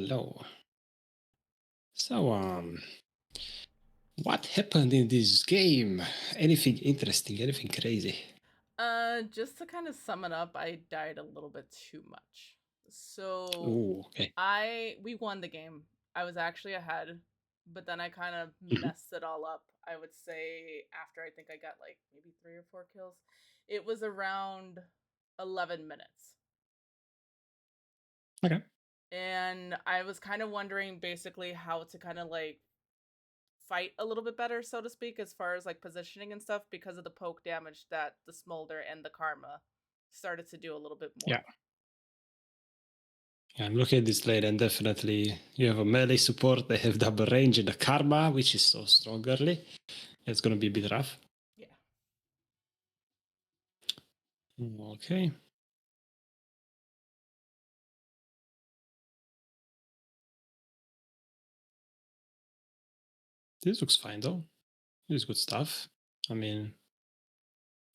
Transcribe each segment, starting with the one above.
hello. So, what happened in this game? Anything interesting? Anything crazy? Just to kind of sum it up, I died a little bit too much. So Oh, okay. we won the game. I was actually ahead, but then I kind of Mhm. messed it all up. I would say after I think I got like maybe 3 or 4 kills, it was around 11 minutes. Okay. And I was kind of wondering basically how to kind of like fight a little bit better, so to speak, as far as like positioning and stuff because of the poke damage that the smolder and the karma started to do a little bit more. Yeah. Yeah, I'm looking at this lane, and definitely you have a melee support. They have double range and the karma, which is so strong early. It's gonna be a bit rough. Yeah. Okay. This looks fine though. This is good stuff. I mean,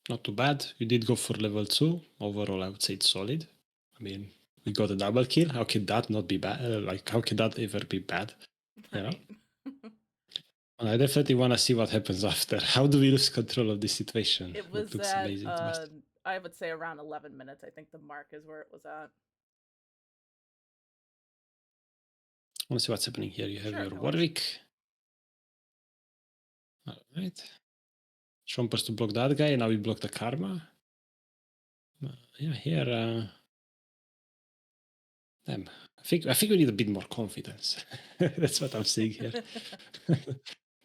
not too bad. You did go for level 2. Overall, I would say it's solid. I mean, we got a double kill. How can that not be bad? Like, how can that ever be bad? You know? Right. And I definitely want to see what happens after. How do we lose control of this situation? It It was looks at amazing to me. I would say around 11 minutes. I think the mark is where it was at. I want to see what's happening here. You have Sure, your no worries. Warwick. All right. Chompers to block that guy, and now we block the Karma. Yeah, here. Damn. I think we need a bit more confidence. That's what I'm seeing here.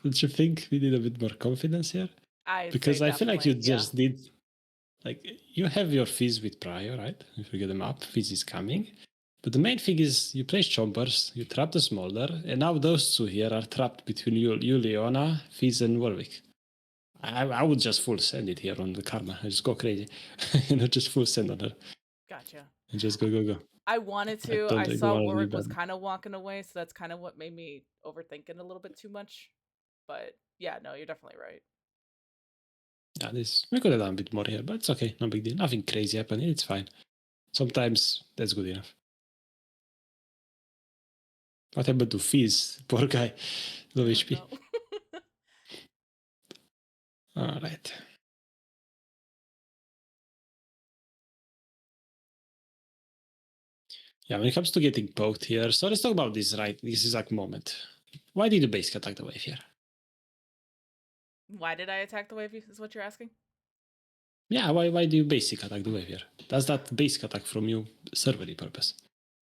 Don't you think we need a bit more confidence here? I'd say Because I feel like you definitely, yeah. just did. Like, you have your Fizz with Prior, right? If you get them up, Fizz is coming. But the main thing is you place Chompers, you trap the Smolder, and now those two here are trapped between you Leona, Fizz, and Warwick. I would just full send it here on the Karma. I just go crazy. Just full send on her. Gotcha. And just go. I wanted I to. don't I even saw want to be Warwick was bad. kind of walking away, so that's kind of what made me overthink it a little bit too much. But yeah, no, you're definitely right. Yeah, this we could have done a bit more here, but it's okay. No big deal. Nothing crazy happened. It's fine. Sometimes that's good enough. What happened to Fizz? Poor guy. Low I don't HP. know. All right. Yeah, when it comes to getting poked here, so let's talk about this this exact moment. Why did the basic attack the wave here? Why did I attack the wave? Is what you're asking? Yeah, why do you basic attack the wave here? Does that basic attack from you serve any purpose?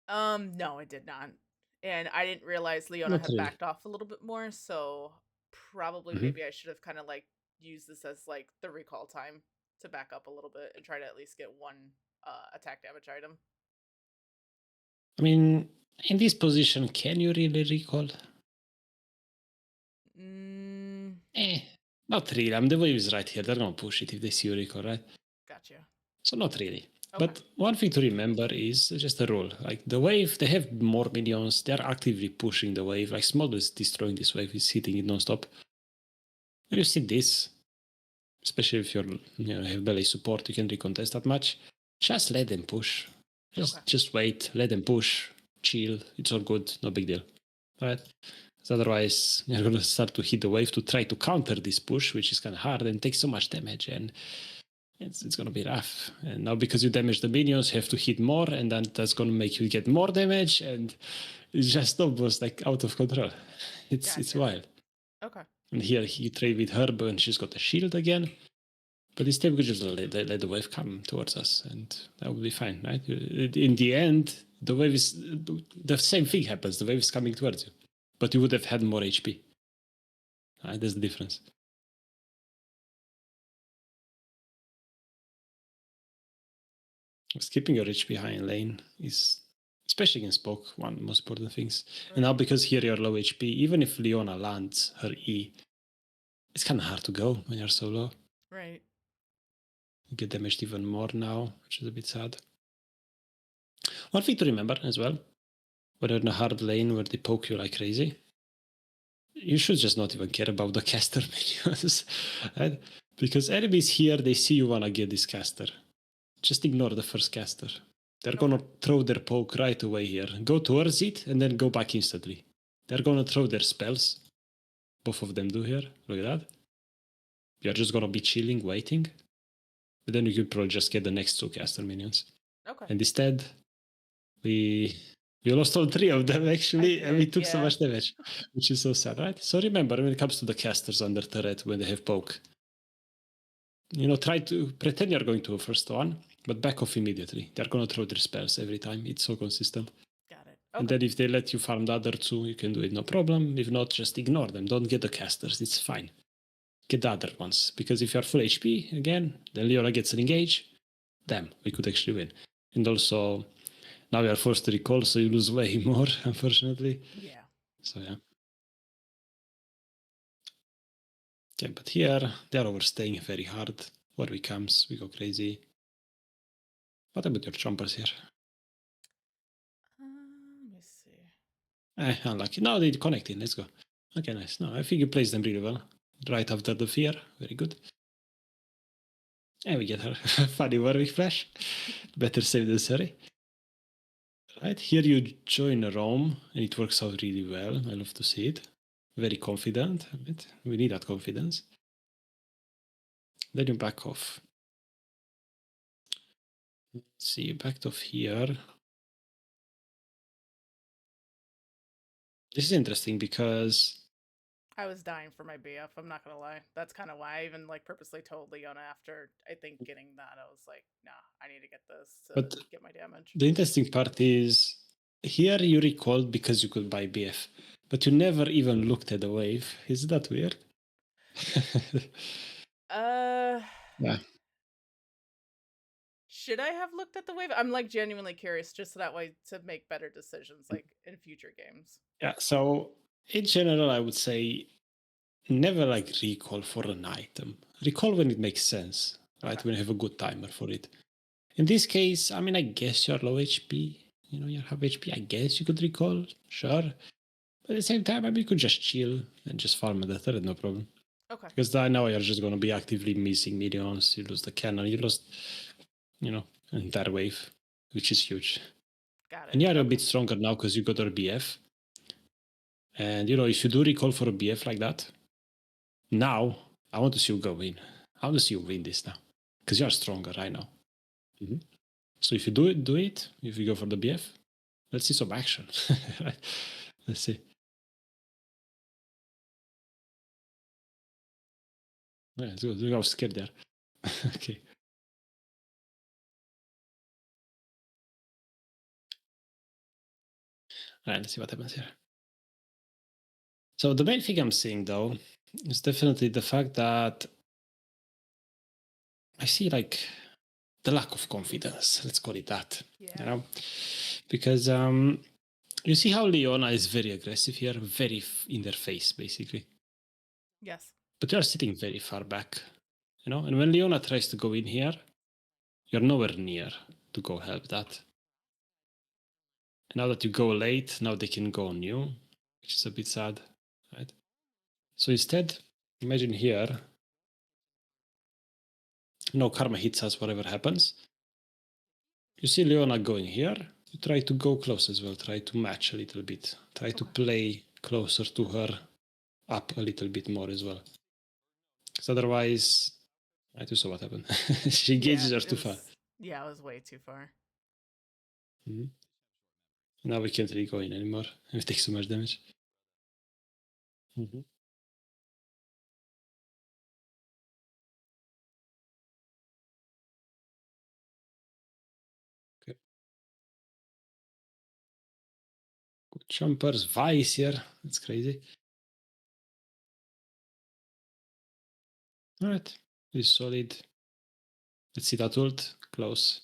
No, I did not. And I didn't realize Leona Not had really. backed off a little bit more, so probably Hmm. maybe I should have kind of like used this as like the recall time to back up a little bit and try to at least get one attack damage item. I mean, in this position, can you really recall? Mm, Eh, not really. I mean, the wave is right here. They're gonna push it if they see you recall, right? gotcha. So not really. Okay. But one thing to remember is just a rule. Like the wave, they have more minions. They're actively pushing the wave. Like Smolder is destroying this wave. He's hitting it non-stop. And you see this, especially if you have belly support, you can recontest that much. Just let them push. Okay. Just wait, let them push, chill. It's all good, no big deal, right? So otherwise, you're gonna start to hit the wave to try to counter this push, which is kind of hard and takes so much damage, and it's gonna be rough. And now because you damage the minions, you have to hit more, and then that's gonna make you get more damage, and it's just almost like out of control. It's Gotcha. wild. Okay. And here he trade with Herb, and she's got a shield again. But instead, we could just let the wave come towards us, and that would be fine, right? In the end, the wave is the same thing happens. The wave is coming towards you, but you would have had more HP. Right? That's the difference. Skipping your HP high in lane is, especially against poke, one of the most important things. And now Right. because here you're low HP, even if Leona lands her E, it's kind of hard to go when you're so low. Right. You get damaged even more now, which is a bit sad. One thing to remember as well, when you're in a hard lane where they poke you like crazy, you should just not even care about the caster minions, right? Because enemies here, they see you wanna get this caster. Just ignore the first caster. They're gonna throw their poke right away here. Go towards it and then go back instantly. They're gonna throw their spells. Both of them do here. Look at that. You're just gonna be chilling, waiting. But then you could probably just get the next 2 caster minions. Okay. And instead, we lost all 3 of them actually, and we took so much damage, which is so sad, right? So remember, when it comes to the casters under turret, when they have poke, try to pretend you're going to a first one, but back off immediately. They're gonna throw their spells every time. It's so consistent. Got it. Okay. And then if they let you farm the other 2, you can do it, no problem. If not, just ignore them. Don't get the casters. It's fine. Get the other ones. Because if you're full HP, again, then Leona gets an engage. Damn, we could actually win. And also, now we are forced to recall, so you lose way more, unfortunately. Yeah. So, yeah. Okay, but here, they're overstaying very hard. Warwick comes, we go crazy. What about your chompers here? Let me see. Unlucky. No, they connected. Let's go. Okay, nice. No, I think you placed them really well. Right after the fear. Very good. And we get her funny Warwick flash. Better safe than sorry. Right, here you join Rome, and it works out really well. I love to see it. Very confident. We need that confidence. Then you back off. Let's see, you backed off here. This is interesting because I was dying for my BF, I'm not gonna lie. That's kind of why I even purposely told Leona after I think getting that. I was like, nah, I need to get this to get my damage. The interesting part is here you recalled because you could buy BF, but you never even looked at the wave. Is that weird? Yeah. Should I have looked at the wave? I'm genuinely curious, just so that way to make better decisions in future games. Yeah, so in general, I would say never recall for an item. Recall when it makes sense, right? When you have a good timer for it. In this case, I mean, I guess you're low HP. You have HP. I guess you could recall, sure. But at the same time, I mean, you could just chill and just farm the turret, no problem. Okay. Because I know you're just going to be actively missing minions. You lose the cannon. You lost, an entire wave, which is huge. Got it. And you're a bit stronger now because you got your BF. And, if you do recall for a BF like that, now I want to see you go in. I want to see you win this now. Because you're stronger right now. Mm-hmm. So if you do it, if you go for the BF, let's see some action. Right? Let's see. Yeah, it's good. Look how scared they are. Okay. Alright, let's see what happens here. So the main thing I'm seeing though is definitely the fact that I see the lack of confidence. Let's call it that. Yeah. Because you see how Leona is very aggressive here, very in their face, basically. Yes. But you're sitting very far back, And when Leona tries to go in here, you're nowhere near to go help that. And now that you go late, now they can go on you, which is a bit sad, right? So instead, imagine here, no karma hits us, whatever happens. You see Leona going here, you try to go close as well, try to match a little bit, try to play closer to her, up a little bit more as well. Because otherwise, I do saw what happened. She engages her too far. Yeah, it was way too far. Mm-hmm. Now we can't really go in anymore. We take so much damage. Mm-hmm. Okay. Good jumpers. Vice here. That's crazy. Alright. This is solid. Let's see that ult. Close.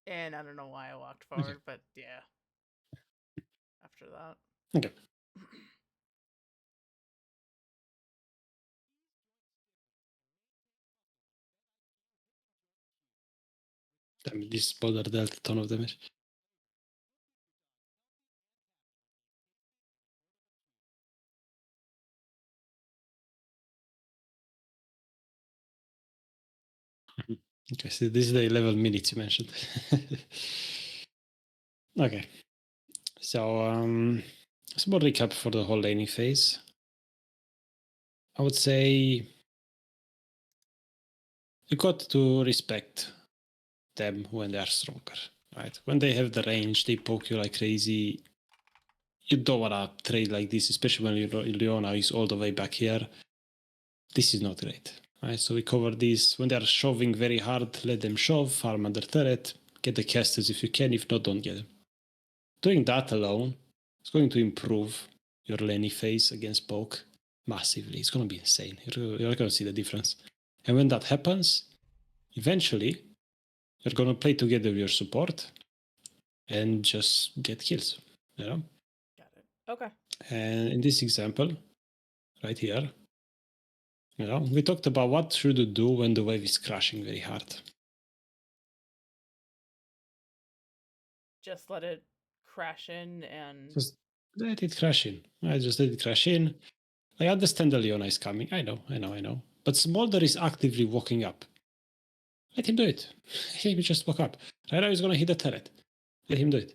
And I don't know why I walked forward, but yeah. After that. Okay. Damn, this boulder dealt a ton of damage. Okay, so this is the 11 minutes you mentioned. Okay. So small recap for the whole laning phase. I would say you got to respect them when they are stronger, right? When they have the range, they poke you like crazy. You don't want to trade like this, especially when Leona is all the way back here. This is not great, right? So we cover this. When they are shoving very hard, let them shove, farm under turret, get the casters if you can. If not, don't get them. Doing that alone is going to improve your laning phase against poke massively. It's going to be insane. You're going to see the difference. And when that happens, eventually, you're going to play together with your support and just get kills, you know? Got it. Okay. And in this example, right here, you know, we talked about what should you do when the wave is crashing very hard. Just let it crash in and Just let it crash in. I just let it crash in. I understand the Leona is coming. I know. But Smolder is actively walking up. Let him do it. He just walk up. Right now he's gonna hit the turret. Let him do it.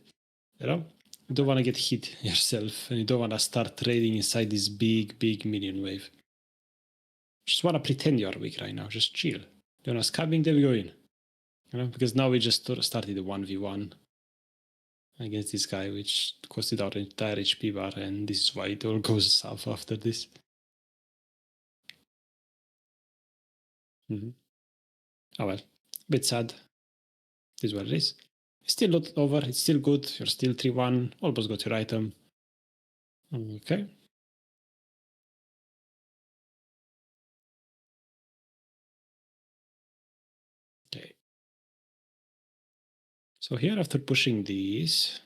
You know? You don't want to get hit yourself, and you don't want to start trading inside this big minion wave. Just want to pretend you are weak right now. Just chill. Leona's coming, then we go in. You know, because now we just started a 1v1 against this guy, which costed our entire HP bar, and this is why it all goes south after this. Oh well, bit sad. This is what it is. Still not over. It's still good. You're still 3-1. Almost got your item. Okay. Okay. So here, after pushing these,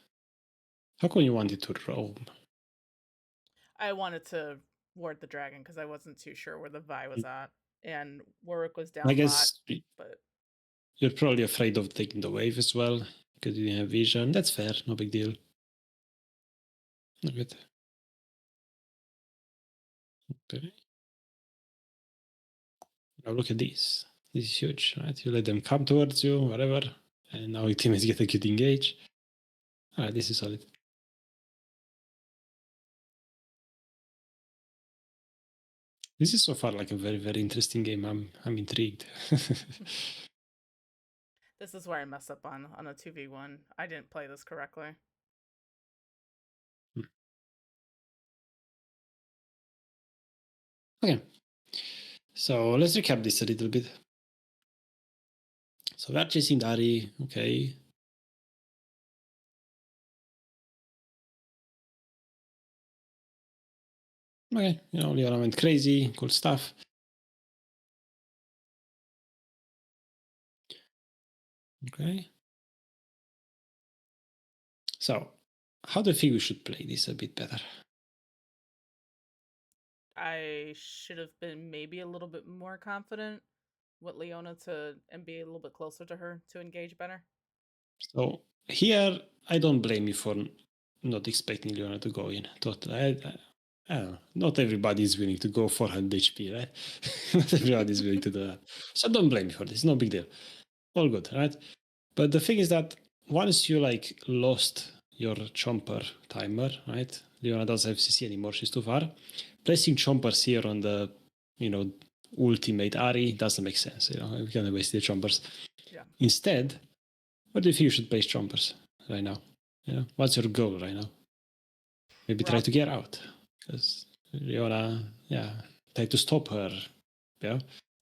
how come you wanted to roam? I wanted to ward the dragon because I wasn't too sure where the Vi was at. And Warwick was down I a lot, guess but you're probably afraid of taking the wave as well because you didn't have vision. That's fair. No big deal. Not good. Okay. Now look at this. This is huge, right? You let them come towards you, whatever, and now your teammates get a good engage. All right, this is solid. This is so far like a very interesting game. I'm intrigued. this is where I mess up on a 2v1. I didn't play this correctly. Okay. So let's recap this a little bit. So we are chasing Dari, okay. Okay, you know, Leona went crazy, cool stuff. Okay. So, how do you think we should play this a bit better? I should have been maybe a little bit more confident with Leona and be a little bit closer to her to engage better. So here, I don't blame you for not expecting Leona to go in. Totally. I don't know. Not everybody is willing to go 400 HP, right? Not everybody is willing to do that. So don't blame me for this. No big deal. All good, right? But the thing is that once you like lost your chomper timer, right? Leona doesn't have CC anymore. She's too far. Placing chompers here on the, you know, ultimate Ari doesn't make sense. You know, we can't waste the chompers. Yeah. Instead, what do you think you should place chompers right now? Yeah. What's your goal right now? Maybe try to get out. Because Leona, yeah, try to stop her. Yeah.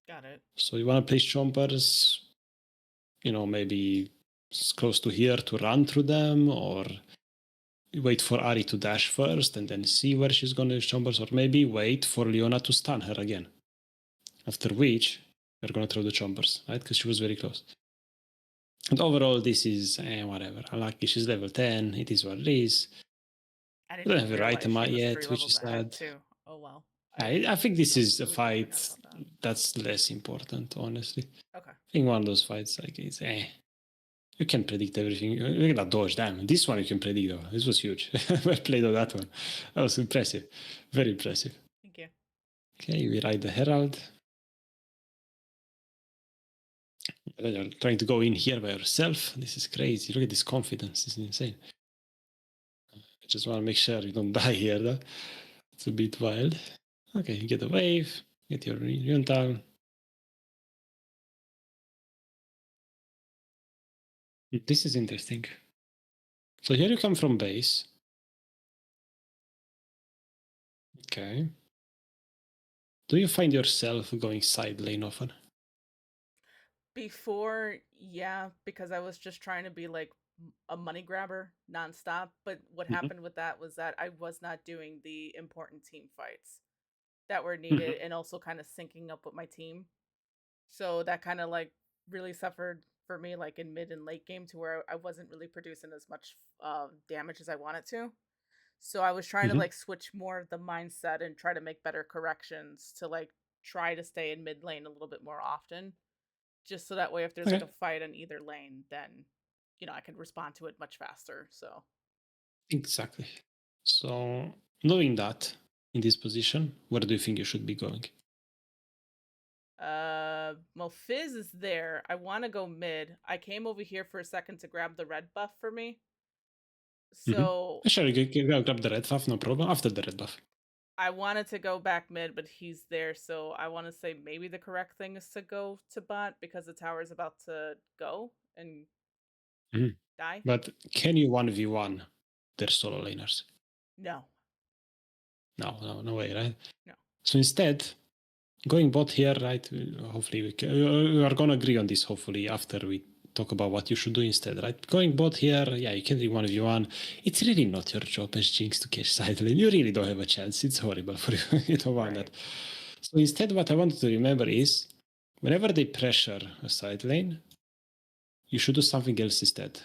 Got it. So you want to place chompers, you know, maybe close to here to run through them, or wait for Ari to dash first and then see where she's going to use chompers, or maybe wait for Leona to stun her again. After which, we're going to throw the chompers, right? Because she was very close. And overall, this is whatever. Unlucky, she's level 10. It is what it is. I We didn't don't even have a right realize she was yet, 3 which levels is ahead sad. too. Oh well. I think this is a completely fight forgot about that. that's less important, honestly. Okay. I think one of those fights, like, it's you can predict everything. You're gonna dodge. Damn, this one you can predict though. This was huge. I played on that one. That was impressive. Very impressive. Thank you. Okay, we ride the Herald. And then you're trying to go in here by yourself. This is crazy. Look at this confidence. It's insane. I just want to make sure you don't die here, though. It's a bit wild. Okay, you get a wave, get your Yuntal. This is interesting. So here you come from base. Okay. Do you find yourself going side lane often? Before, yeah, because I was just trying to be like a money grabber nonstop. But what happened with that was that I was not doing the important team fights that were needed and also kind of syncing up with my team. So that kind of like really suffered for me, like in mid and late game, to where I wasn't really producing as much damage as I wanted to. So I was trying to like switch more of the mindset and try to make better corrections to like try to stay in mid lane a little bit more often, just so that way if there's like Okay. a fight on either lane, then I can respond to it much faster. So Exactly. So knowing that in this position, where do you think you should be going? well, Fizz is there. I want to go mid. I came over here for a second to grab the red buff for me. So Sure, you can grab the red buff, no problem. After the red buff. I wanted to go back mid, but he's there, so I want to say maybe the correct thing is to go to bot because the tower is about to go and die. But can you 1v1 their solo laners? No, No way, right? no. So instead, going bot here, right? Hopefully we are gonna agree on this. Hopefully after we talk about what you should do instead, right? Going bot here, yeah, you can do 1v1. It's really not your job as Jinx to catch side lane. You really don't have a chance. It's horrible for you. You don't want that. So instead, what I wanted to remember is, whenever they pressure a side lane, you should do something else instead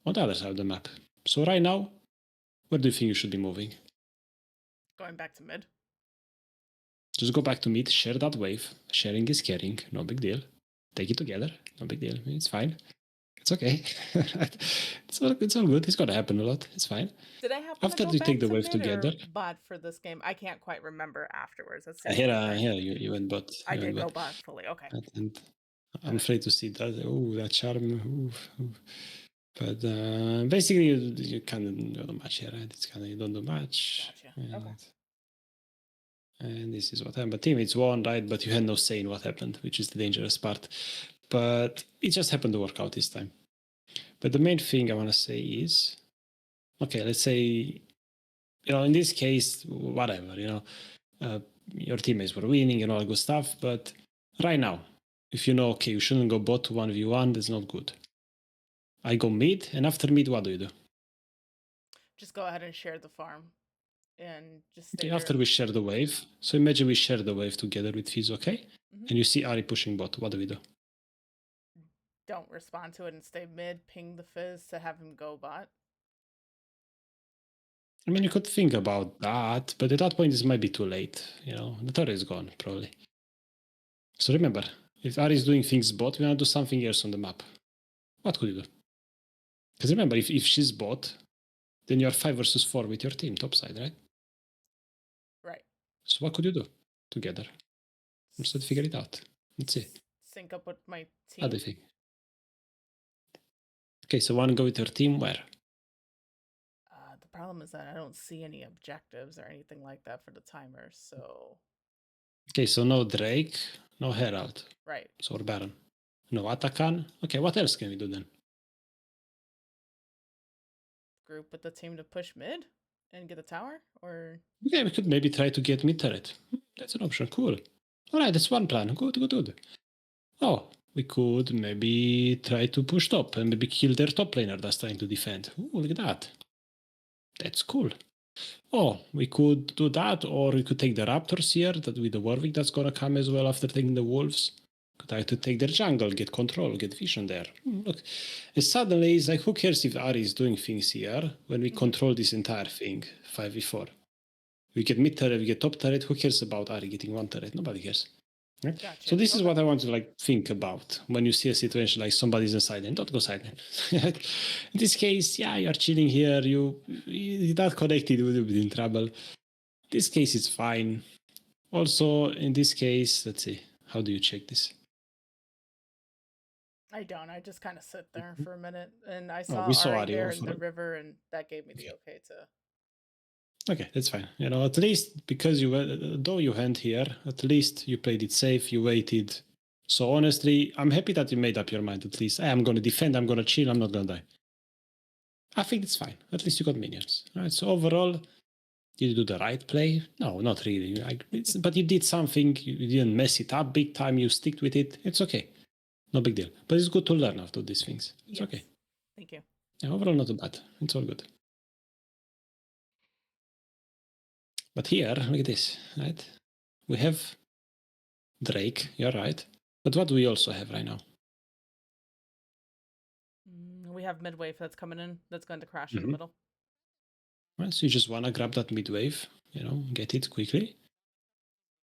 on the other side of the map. So right now, where do you think you should be moving? Going back to mid. Just go back to mid, share that wave. Sharing is caring, no big deal. Take it together, no big deal. It's fine. It's okay. it's all good. It's gonna happen a lot. It's fine. Did I happen After to go you back take the to wave mid together, or bot for this game? I can't quite remember afterwards. That seems here, like right. here you went bot. I You went did go bot. bot fully. Okay. And I'm afraid to see that. Oh, that charm. But basically, you kind of don't do much here, right? It's kind of you don't do much. Gotcha. Okay. And this is what happened. But teammates won, right? But you had no say in what happened, which is the dangerous part. But it just happened to work out this time. But the main thing I want to say is, okay, let's say, in this case, whatever, your teammates were winning and all that good stuff. But right now, if you know, okay, you shouldn't go bot to 1v1, that's not good. I go mid, and after mid, what do you do? Just go ahead and share the farm and just stay Okay, there. after we share the wave. So imagine we share the wave together with Fizz, okay? And you see Ari pushing bot. What do we do? Don't respond to it and stay mid. Ping the Fizz to have him go bot. I mean, you could think about that, but at that point, this might be too late. The turret is gone, probably. So remember, if Ari is doing things bot, we want to do something else on the map. What could you do? Because remember, if she's bot, then you're 5 versus 4 with your team, topside, right? Right. So what could you do together? Let's figure it out. Let's see. Sync up with my team. How do you think? Okay, so want to go with your team where? The problem is that I don't see any objectives or anything like that for the timer, so... Okay, so no Drake, no Herald. Right. So Baron. No Atakan. Okay, what else can we do then? Group with the team to push mid and get a tower? Or... Okay, we could maybe try to get mid turret. That's an option. Cool. Alright, that's one plan. Good. Oh, we could maybe try to push top and maybe kill their top laner that's trying to defend. Ooh, look at that. That's cool. Oh, we could do that, or we could take the Raptors here that with the Warwick that's gonna come as well after taking the Wolves. Could try to take their jungle, get control, get vision there. Look, and suddenly it's like, who cares if Ari is doing things here when we control this entire thing 5v4? We get mid turret, we get top turret. Who cares about Ari getting one turret? Nobody cares. Right? Gotcha. So this is what I want to think about when you see a situation like somebody's in silent. Don't go silent. In this case, yeah, you're chilling here. You're not connected. You will be in trouble. This case is fine. Also, in this case, let's see. How do you check this? I don't. I just kind of sit there for a minute, and I Oh, saw we saw Ari Ari there in the over. river, and that gave me the okay to. Okay, that's fine. You know, at least because though you went here, at least you played it safe. You waited. So honestly, I'm happy that you made up your mind. At least, hey, I'm going to defend. I'm going to chill. I'm not going to die. I think it's fine. At least you got minions. All right. So overall, did you do the right play? No, not really. But you did something. You didn't mess it up big time. You stick with it. It's okay. No big deal. But it's good to learn after these things. It's Yes. okay. Thank you. Yeah, overall, not too bad. It's all good. But here, look at this, right? We have Drake. You're right. But what do we also have right now? We have midwave that's coming in. That's going to crash in the middle. Right, so you just want to grab that mid wave, you know, get it quickly.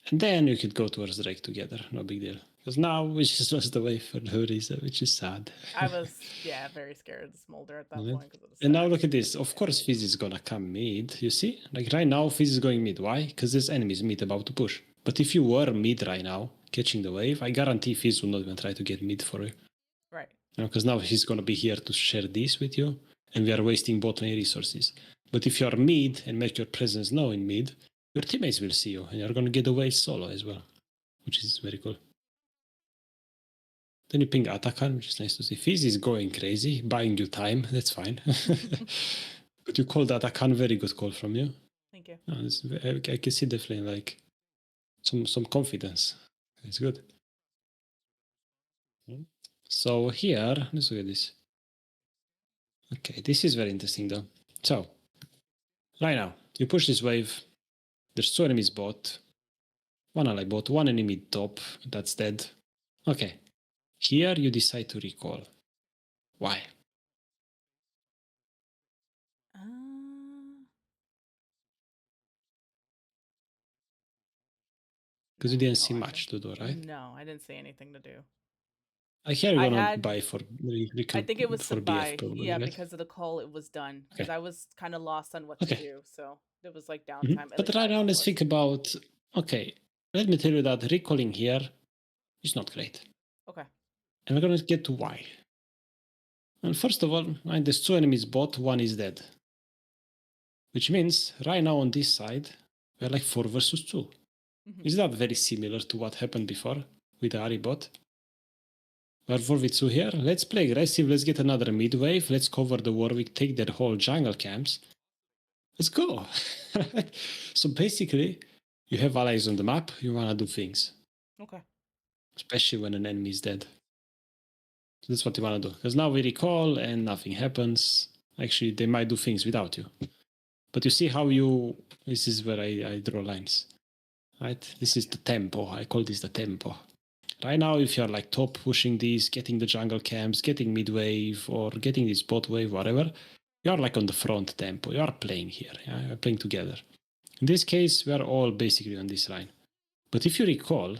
And then you could go towards Drake together. No big deal. Because now we just lost the wave for no reason, which is sad. I was, yeah, very scared of the smolder at that Right. point. And now look at this. Of course, Fizz is going to come mid. You see? Like right now, Fizz is going mid. Why? Because there's enemies mid about to push. But if you were mid right now, catching the wave, I guarantee Fizz will not even try to get mid for you. Right. You know, because now he's going to be here to share this with you, and we are wasting bot lane resources. But if you are mid and make your presence known in mid, your teammates will see you, and you're going to get away solo as well, which is very cool. Then you ping Atakan, which is nice to see. Fizz is going crazy, buying you time. That's fine. But you called Atakan, very good call from you. Thank you. I can see definitely like some confidence. It's good. So here, let's look at this. Okay, this is very interesting though. So, right now, you push this wave. There's two enemies bot. One ally bot, one enemy top. That's dead. Okay. Here you decide to recall. Why? Because you didn't see much to do, right? No, I didn't see anything to do. I hear you're gonna buy for I think it was for to BF buy, probably, yeah, right? because of the call it was done. Because Okay. I was kind of lost on what to do, so it was like downtime. Mm-hmm. But right now, let's think about. Okay, let me tell you that recalling here is not great. Okay. And we're gonna get to why. And first of all, right, there's two enemies bot, one is dead. Which means right now on this side, we're like 4 versus 2. Mm-hmm. Is that very similar to what happened before with the Ari bot? We're 4v2 here. Let's play aggressive. Let's get another mid wave. Let's cover the Warwick, take their whole jungle camps. Let's go. So basically, you have allies on the map. You want to do things. Okay. Especially when an enemy is dead. So that's what you want to do. Because now we recall and nothing happens. Actually, they might do things without you. But you see how you... This is where I draw lines. Right? This is the tempo. I call this the tempo. Right now, if you're like top pushing these, getting the jungle camps, getting mid wave, or getting this bot wave, whatever, you're like on the front tempo. You are playing here. Yeah? You're playing together. In this case, we are all basically on this line. But if you recall,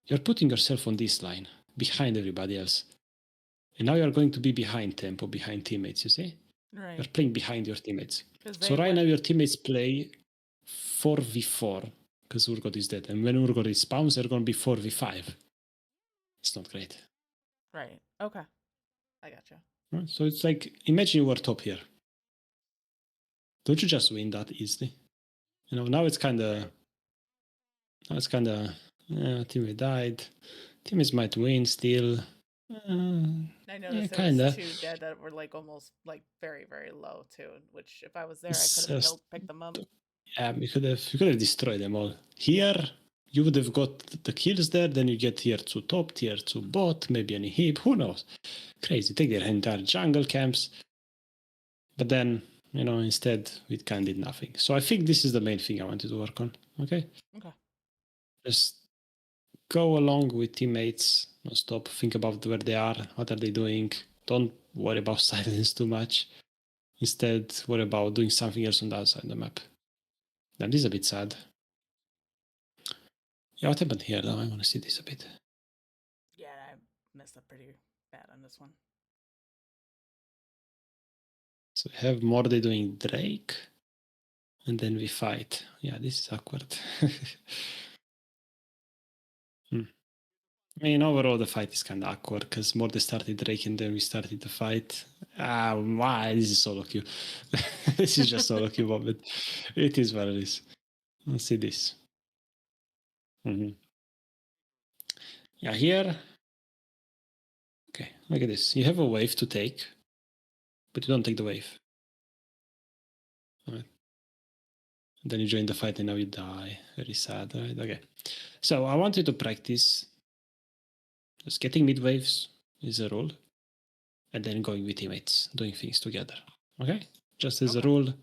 you're putting yourself on this line, behind everybody else. And now you're going to be behind tempo, behind teammates, you see? Right. You're playing behind your teammates. So right now your teammates play 4v4 because Urgot is dead. And when Urgot respawns, they're going to be 4v5. It's not great. Right. Okay. I gotcha. Right? So it's like, imagine you were top here. Don't you just win that easily? You know, now it's kind of... teammate died. Teammates might win still. I noticed there was 2 dead that were like almost like very, very low too. Which if I was there, I could have picked them up. Yeah, you could have destroyed them all. Here, you would have got the kills there. Then you get tier 2 top, tier 2 bot, maybe any hip. Who knows? Crazy. Take their entire jungle camps. But then, you know, instead we kind of did nothing. So I think this is the main thing I wanted to work on. Okay. Okay. Just go along with teammates. Don't stop. Think about where they are. What are they doing? Don't worry about silence too much. Instead, worry about doing something else on the outside of the map. Now, this is a bit sad. Yeah, what happened here though? I want to see this a bit. Yeah, I messed up pretty bad on this one. So we have Morde doing Drake. And then we fight. Yeah, this is awkward. I mean, overall, the fight is kind of awkward because more they started Drake and then we started the fight. Ah, why? This is solo queue. This is just solo queue moment. It is what it is. Let's see this. Yeah, here. Okay, look at this. You have a wave to take, but you don't take the wave. All right. And then you join the fight and now you die. Very sad, right? Okay. So I want you to practice just getting mid waves is a rule, and then going with teammates, doing things together. Okay? Just as a rule,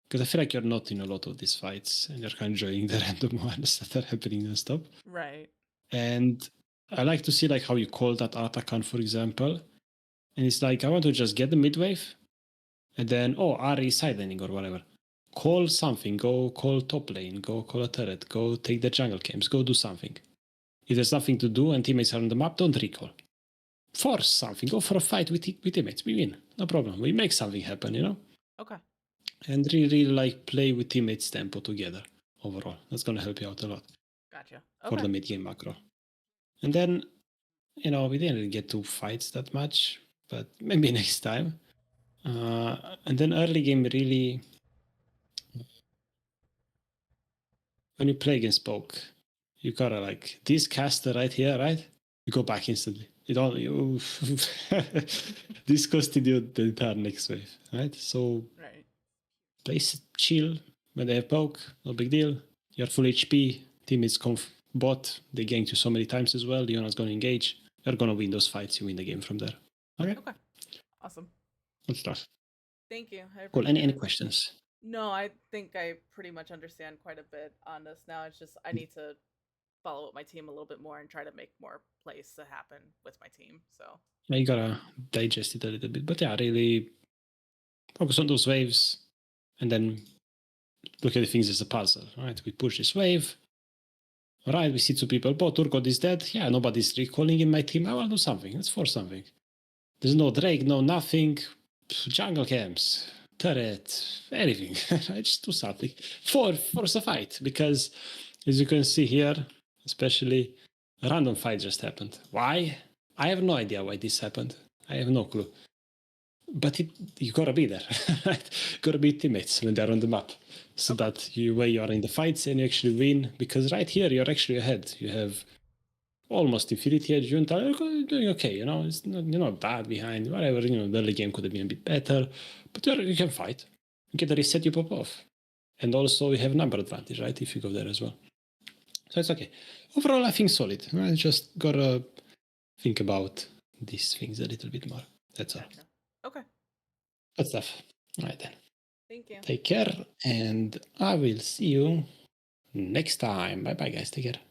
because I feel like you're not in a lot of these fights and you're kind of enjoying the random ones that are happening and stuff. Right. And I like to see like how you call that Atakan, for example. And it's like I want to just get the mid wave, and then Ari is side laning or whatever. Call something, go call top lane, go call a turret, go take the jungle camps, go do something. If there's nothing to do and teammates are on the map, don't recall. Force something, go for a fight with teammates. We win, no problem. We make something happen, you know? Okay. And really like play with teammates tempo together overall. That's gonna help you out a lot. Gotcha. For the mid game macro. And then, you know, we didn't really get to fights that much, but maybe next time. And then early game really, when you play against poke, you gotta like this caster right here, right? You go back instantly. It all this costed you the entire next wave, right? So play chill when they have poke, no big deal. You're full HP, team is bot, they ganked you so many times as well, you're not gonna engage. You're gonna win those fights, you win the game from there. Okay. Awesome. Good stuff. Thank you. Cool. Any questions? No, I think I pretty much understand quite a bit on this now. It's just I need to follow up my team a little bit more and try to make more plays to happen with my team. So yeah, you gotta digest it a little bit. But yeah, really focus on those waves and then look at the things as a puzzle. Right? We push this wave. All right, we see two people. Oh, Turgot is dead. Yeah, nobody's recalling in my team. I will do something. Let's force something. There's no Drake, no nothing. Jungle camps, turret, anything. I just do something. Force a fight. Because as you can see here, especially a random fight just happened. Why? I have no idea why this happened. I have no clue. But you gotta be there, right? Gotta be teammates when they're on the map, so that you are in the fights and you actually win. Because right here you're actually ahead. You have almost Infinity Edge. You're doing okay, you know. You're not bad behind. Whatever, you know, the early game could have been a bit better, but you can fight. You get a reset, you pop off, and also you have number advantage, right? If you go there as well, so it's okay. Overall, I think solid. I just gotta think about these things a little bit more. That's all. Okay. Good stuff. All right then. Thank you. Take care, and I will see you next time. Bye bye, guys. Take care.